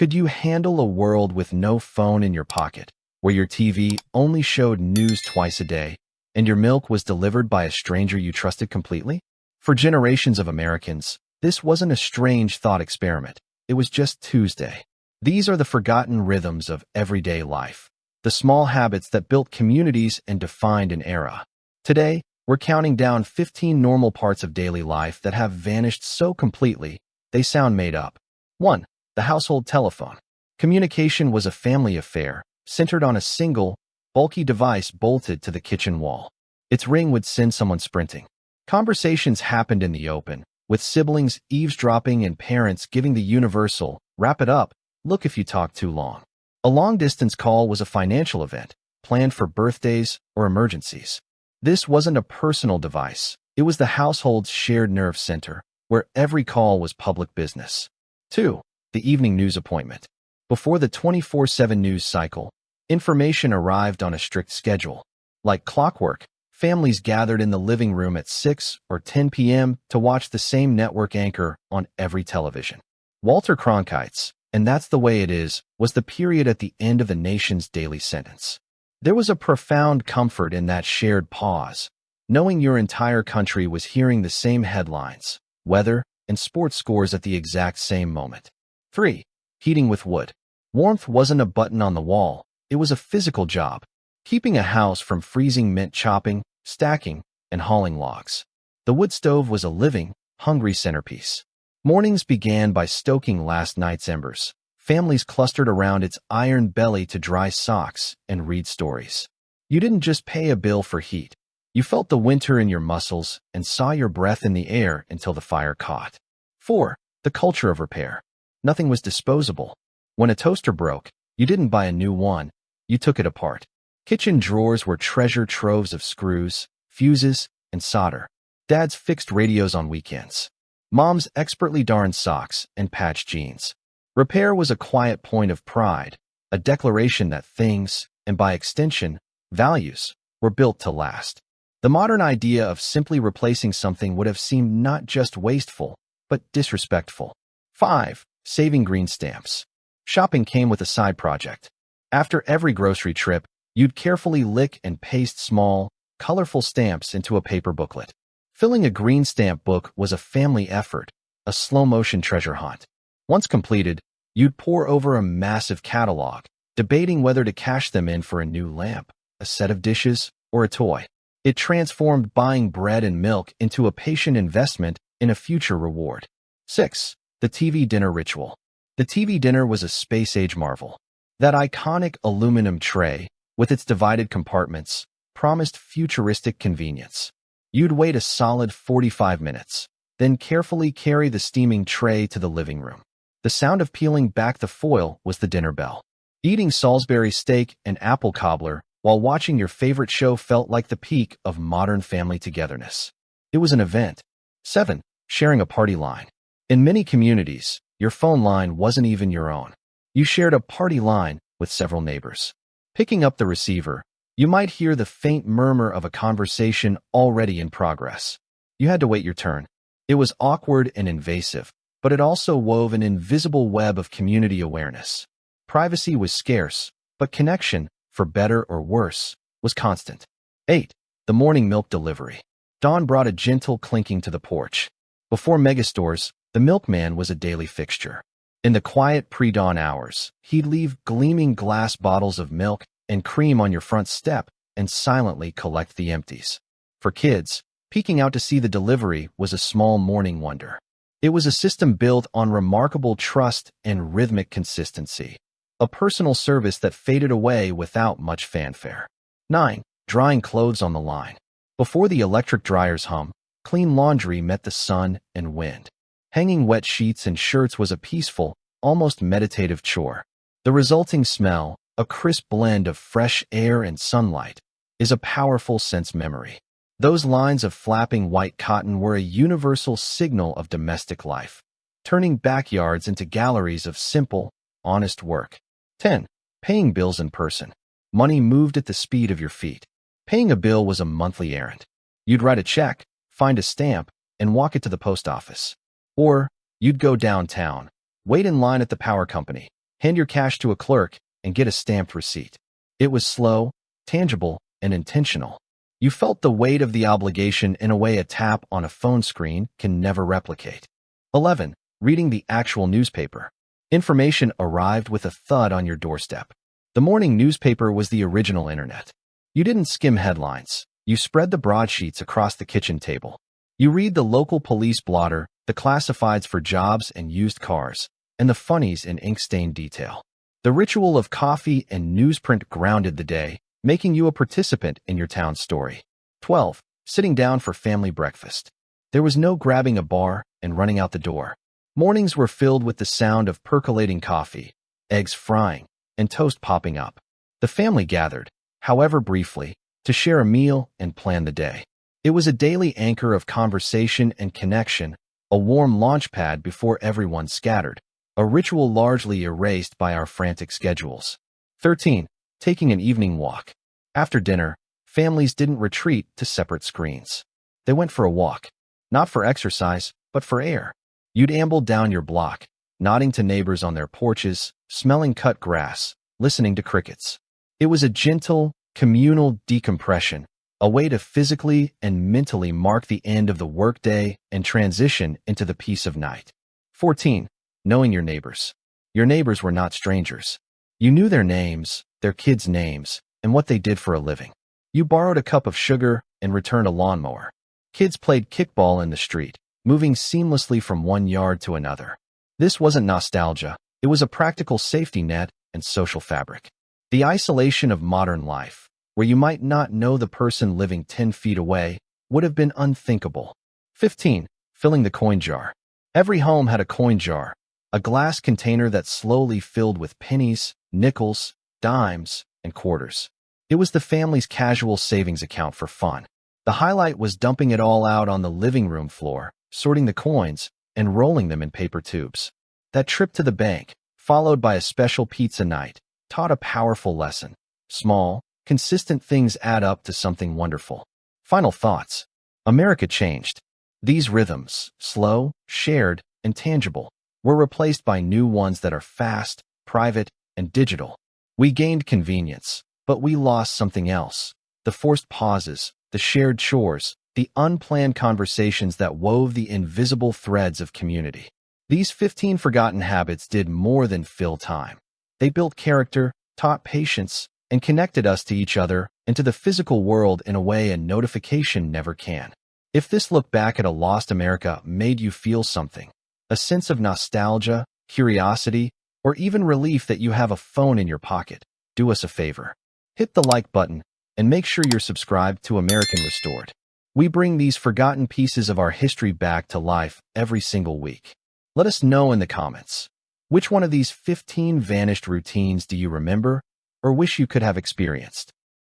Could you handle a world with no phone in your pocket, where your TV only showed news twice a day, and your milk was delivered by a stranger you trusted completely? For generations of Americans, this wasn't a strange thought experiment. It was just Tuesday. These are the forgotten rhythms of everyday life, the small habits that built communities and defined an era. Today, we're counting down 15 normal parts of daily life that have vanished so completely, they sound made up. 1. The household telephone. Communication was a family affair, centered on a single, bulky device bolted to the kitchen wall. Its ring would send someone sprinting. Conversations happened in the open, with siblings eavesdropping and parents giving the universal, wrap it up, look if you talk too long. A long-distance call was a financial event, planned for birthdays or emergencies. This wasn't a personal device. It was the household's shared nerve center, where every call was public business. 2. The evening news appointment. Before the 24/7 news cycle, information arrived on a strict schedule. Like clockwork, families gathered in the living room at 6 or 10 p.m. to watch the same network anchor on every television. Walter Cronkite's, "And that's the way it is," was the period at the end of the nation's daily sentence. There was a profound comfort in that shared pause, knowing your entire country was hearing the same headlines, weather, and sports scores at the exact same moment. 3. Heating with wood. Warmth wasn't a button on the wall, it was a physical job. Keeping a house from freezing meant chopping, stacking, and hauling logs. The wood stove was a living, hungry centerpiece. Mornings began by stoking last night's embers. Families clustered around its iron belly to dry socks and read stories. You didn't just pay a bill for heat. You felt the winter in your muscles and saw your breath in the air until the fire caught. 4. The culture of repair. Nothing was disposable. When a toaster broke, you didn't buy a new one, you took it apart. Kitchen drawers were treasure troves of screws, fuses, and solder. Dads fixed radios on weekends. Moms expertly darned socks and patched jeans. Repair was a quiet point of pride, a declaration that things, and by extension, values, were built to last. The modern idea of simply replacing something would have seemed not just wasteful, but disrespectful. 5. Saving green stamps. Shopping came with a side project. After every grocery trip, you'd carefully lick and paste small, colorful stamps into a paper booklet. Filling a green stamp book was a family effort, a slow-motion treasure hunt. Once completed, you'd pore over a massive catalog, debating whether to cash them in for a new lamp, a set of dishes, or a toy. It transformed buying bread and milk into a patient investment in a future reward. 6. The TV dinner ritual. The TV dinner was a space-age marvel. That iconic aluminum tray, with its divided compartments, promised futuristic convenience. You'd wait a solid 45 minutes, then carefully carry the steaming tray to the living room. The sound of peeling back the foil was the dinner bell. Eating Salisbury steak and apple cobbler while watching your favorite show felt like the peak of modern family togetherness. It was an event. 7. Sharing a party line. In many communities, your phone line wasn't even your own. You shared a party line with several neighbors. Picking up the receiver, you might hear the faint murmur of a conversation already in progress. You had to wait your turn. It was awkward and invasive, but it also wove an invisible web of community awareness. Privacy was scarce, but connection, for better or worse, was constant. 8. The morning milk delivery. Dawn brought a gentle clinking to the porch. Before megastores, the milkman was a daily fixture. In the quiet pre-dawn hours, he'd leave gleaming glass bottles of milk and cream on your front step and silently collect the empties. For kids, peeking out to see the delivery was a small morning wonder. It was a system built on remarkable trust and rhythmic consistency, a personal service that faded away without much fanfare. 9. Drying clothes on the line. Before the electric dryer's hum, clean laundry met the sun and wind. Hanging wet sheets and shirts was a peaceful, almost meditative chore. The resulting smell, a crisp blend of fresh air and sunlight, is a powerful sense memory. Those lines of flapping white cotton were a universal signal of domestic life, turning backyards into galleries of simple, honest work. 10. Paying bills in person. Money moved at the speed of your feet. Paying a bill was a monthly errand. You'd write a check, find a stamp, and walk it to the post office. Or, you'd go downtown, wait in line at the power company, hand your cash to a clerk, and get a stamped receipt. It was slow, tangible, and intentional. You felt the weight of the obligation in a way a tap on a phone screen can never replicate. 11. Reading the actual newspaper. Information arrived with a thud on your doorstep. The morning newspaper was the original internet. You didn't skim headlines. You spread the broadsheets across the kitchen table. You read the local police blotter, the classifieds for jobs and used cars, and the funnies in ink-stained detail. The ritual of coffee and newsprint grounded the day, making you a participant in your town's story. 12. Sitting down for family breakfast. There was no grabbing a bar and running out the door. Mornings were filled with the sound of percolating coffee, eggs frying, and toast popping up. The family gathered, however briefly, to share a meal and plan the day. It was a daily anchor of conversation and connection, a warm launchpad before everyone scattered, a ritual largely erased by our frantic schedules. 13. Taking an evening walk. After dinner, families didn't retreat to separate screens. They went for a walk, not for exercise, but for air. You'd amble down your block, nodding to neighbors on their porches, smelling cut grass, listening to crickets. It was a gentle, communal decompression, a way to physically and mentally mark the end of the workday and transition into the peace of night. 14. Knowing your neighbors. Your neighbors were not strangers. You knew their names, their kids' names, and what they did for a living. You borrowed a cup of sugar and returned a lawnmower. Kids played kickball in the street, moving seamlessly from one yard to another. This wasn't nostalgia. It was a practical safety net and social fabric. The isolation of modern life, where you might not know the person living 10 feet away, would have been unthinkable. 15. Filling the coin jar. Every home had a coin jar, a glass container that slowly filled with pennies, nickels, dimes, and quarters. It was the family's casual savings account for fun. The highlight was dumping it all out on the living room floor, sorting the coins, and rolling them in paper tubes. That trip to the bank, followed by a special pizza night, taught a powerful lesson. Small, consistent things add up to something wonderful. Final thoughts. America changed. These rhythms, slow, shared, and tangible, were replaced by new ones that are fast, private, and digital. We gained convenience, but we lost something else. The forced pauses, the shared chores, the unplanned conversations that wove the invisible threads of community. These 15 forgotten habits did more than fill time. They built character, taught patience, and connected us to each other and to the physical world in a way a notification never can. If this look back at a lost America made you feel something, a sense of nostalgia, curiosity, or even relief that you have a phone in your pocket, do us a favor. Hit the like button and make sure you're subscribed to American Restored. We bring these forgotten pieces of our history back to life every single week. Let us know in the comments. Which one of these 15 vanished routines do you remember or wish you could have experienced?